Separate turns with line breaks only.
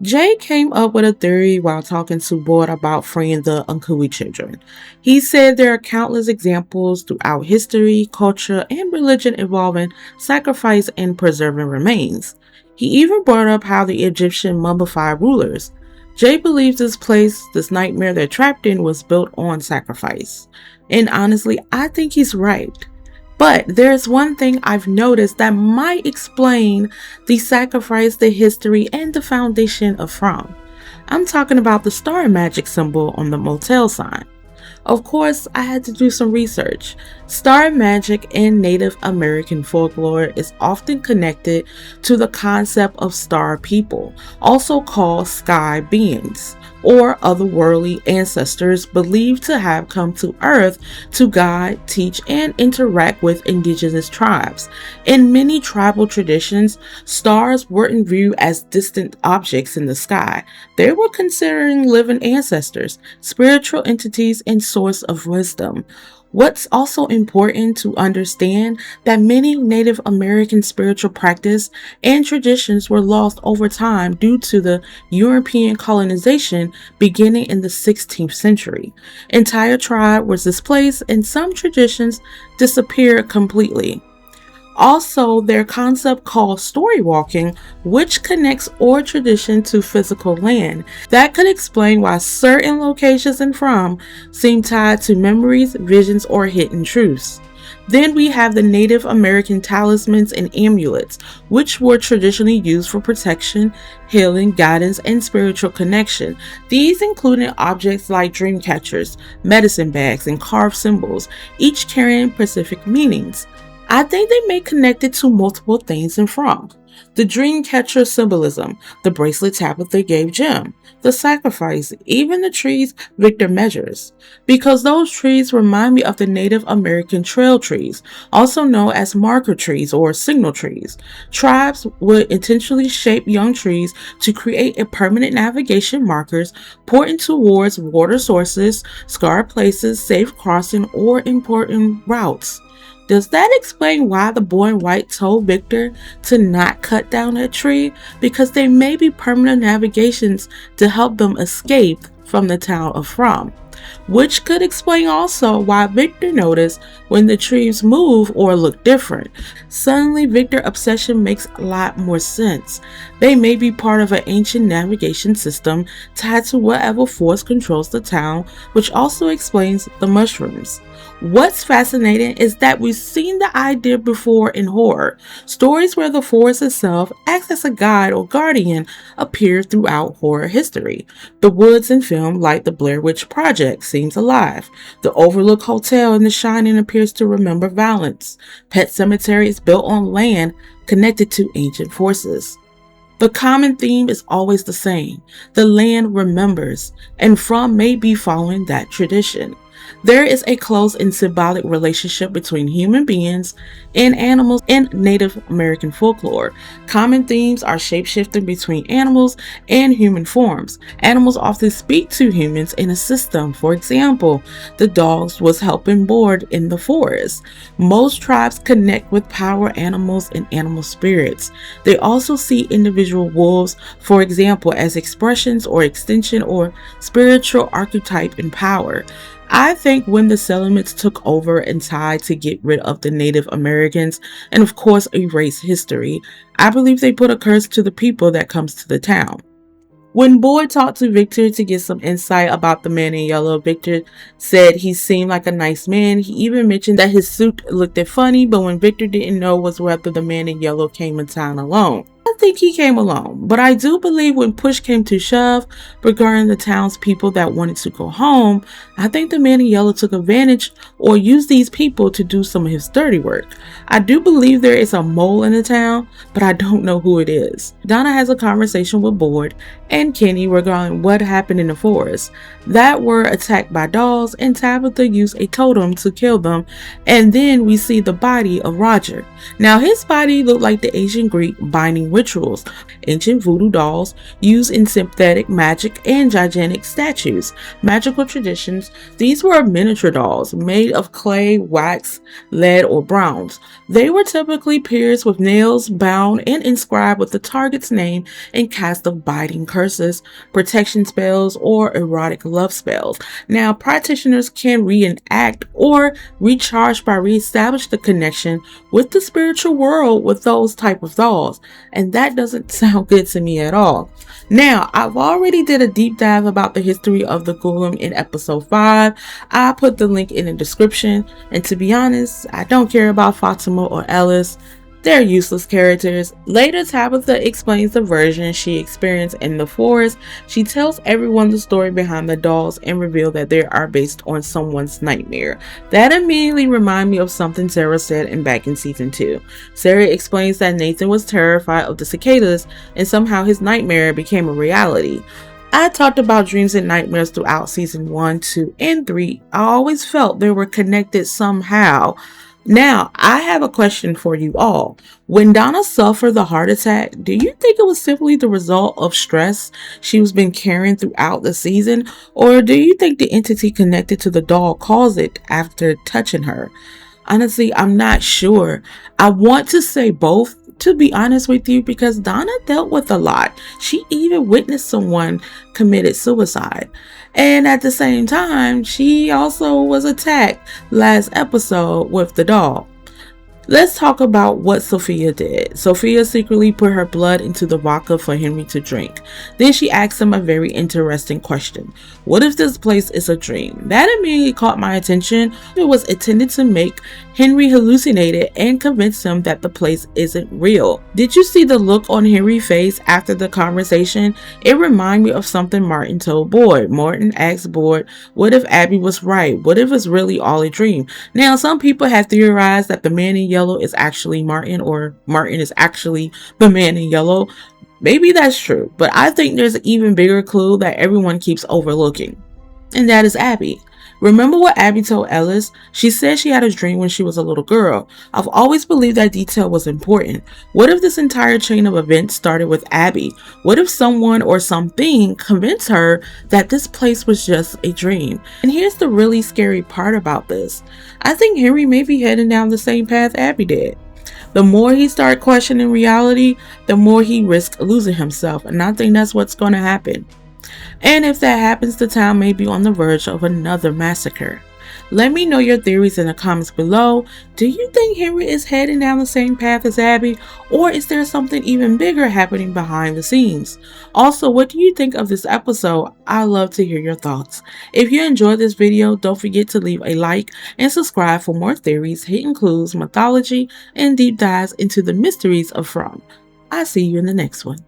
Jay came up with a theory while talking to Boyd about freeing the Nkui children. He said there are countless examples throughout history, culture, and religion involving sacrifice and preserving remains. He even brought up how the Egyptian mummified rulers. Jay believes this place, this nightmare they're trapped in, was built on sacrifice. And honestly, I think he's right. But there's one thing I've noticed that might explain the sacrifice, the history, and the foundation of From. I'm talking about the star magic symbol on the motel sign. Of course, I had to do some research. Star magic in Native American folklore is often connected to the concept of star people, also called sky beings, or otherworldly ancestors believed to have come to Earth to guide, teach, and interact with indigenous tribes. In many tribal traditions, stars weren't viewed as distant objects in the sky. They were considered living ancestors, spiritual entities, and source of wisdom. What's also important to understand that many Native American spiritual practice and traditions were lost over time due to the European colonization beginning in the 16th century. Entire tribe was displaced and some traditions disappeared completely. Also, their concept called story walking, which connects oral tradition to physical land. That could explain why certain locations in From seem tied to memories, visions, or hidden truths. Then we have the Native American talismans and amulets, which were traditionally used for protection, healing, guidance, and spiritual connection. These included objects like dream catchers, medicine bags, and carved symbols, each carrying specific meanings. I think they may connect it to multiple things in From. The dream catcher symbolism, the bracelet Tabitha gave Jim, the sacrifice, even the trees Victor measures. Because those trees remind me of the Native American trail trees, also known as marker trees or signal trees. Tribes would intentionally shape young trees to create a permanent navigation markers pointing towards water sources, scarred places, safe crossing, or important routes. Does that explain why the boy in white told Victor to not cut down that tree? Because they may be permanent navigations to help them escape from the town of From. Which could explain also why Victor noticed when the trees move or look different. Suddenly, Victor's obsession makes a lot more sense. They may be part of an ancient navigation system tied to whatever force controls the town, which also explains the mushrooms. What's fascinating is that we've seen the idea before in horror. Stories where the force itself acts as a guide or guardian appear throughout horror history. The woods in film like the Blair Witch Project seems alive. The Overlook Hotel in The Shining appears to remember violence. Pet Cemetery is built on land connected to ancient forces. The common theme is always the same. The land remembers, and From may be following that tradition. There is a close and symbolic relationship between human beings and animals in Native American folklore. Common themes are shapeshifting between animals and human forms. Animals often speak to humans and assist them. For example, the dogs was helping Board in the forest. Most tribes connect with power animals and animal spirits. They also see individual wolves, for example, as expressions or extension or spiritual archetype in power. I think when the settlements took over and tried to get rid of the Native Americans and of course erase history, I believe they put a curse to the people that comes to the town. When Boyd talked to Victor to get some insight about the man in yellow, Victor said he seemed like a nice man. He even mentioned that his suit looked funny, but when Victor didn't know was whether the man in yellow came in town alone. I think he came alone, but I do believe when push came to shove regarding the townspeople that wanted to go home, I think the man in yellow took advantage or used these people to do some of his dirty work. I do believe there is a mole in the town, but I don't know who it is. Donna has a conversation with Boyd and Kenny regarding what happened in the forest. That were attacked by dogs and Tabitha used a totem to kill them, and then we see the body of Roger. Now his body looked like the ancient Greek binding rituals. Ancient voodoo dolls used in synthetic magic and gigantic statues. Magical traditions, these were miniature dolls made of clay, wax, lead, or bronze. They were typically pierced with nails, bound, and inscribed with the target's name and cast of biting curses, protection spells, or erotic love spells. Now, practitioners can reenact or recharge by reestablish the connection with the spiritual world with those type of dolls, and that doesn't sound good to me at all. Now, I've already did a deep dive about the history of the golem in episode 5. I put the link in the description, and to be honest, I don't care about Fatima or Ellis. They're useless characters. Later, Tabitha explains the version she experienced in the forest. She tells everyone the story behind the dolls and reveals that they are based on someone's nightmare. That immediately reminds me of something Sarah said back in season 2. Sarah explains that Nathan was terrified of the cicadas and somehow his nightmare became a reality. I talked about dreams and nightmares throughout season 1, 2, and 3. I always felt they were connected somehow. Now, I have a question for you all. When Donna suffered the heart attack, do you think it was simply the result of stress she was been carrying throughout the season? Or do you think the entity connected to the doll caused it after touching her? Honestly, I'm not sure. I want to say both, to be honest with you, because Donna dealt with a lot. She even witnessed someone committed suicide. And at the same time, she also was attacked last episode with the doll. Let's talk about what Sophia did. Sophia secretly put her blood into the vodka for Henry to drink. Then she asked him a very interesting question. What if this place is a dream? That immediately caught my attention. It was intended to make Henry hallucinate and convince him that the place isn't real. Did you see the look on Henry's face after the conversation? It reminded me of something Martin told Boyd. Martin asked Boyd, what if Abby was right? What if it's really all a dream? Now, some people have theorized that the man in yellow is actually Martin, or Martin is actually the man in yellow. Maybe that's true, but I think there's an even bigger clue that everyone keeps overlooking, and that is Abby. Remember what Abby told Ellis? She said she had a dream when she was a little girl. I've always believed that detail was important. What if this entire chain of events started with Abby? What if someone or something convinced her that this place was just a dream? And here's the really scary part about this. I think Henry may be heading down the same path Abby did. The more he started questioning reality, the more he risked losing himself, and I think that's what's going to happen. And if that happens, the town may be on the verge of another massacre. Let me know your theories in the comments below. Do you think Henry is heading down the same path as Abby, or is there something even bigger happening behind the scenes? Also, what do you think of this episode? I'd love to hear your thoughts. If you enjoyed this video, don't forget to leave a like and subscribe for more theories, hidden clues, mythology, and deep dives into the mysteries of From. I'll see you in the next one.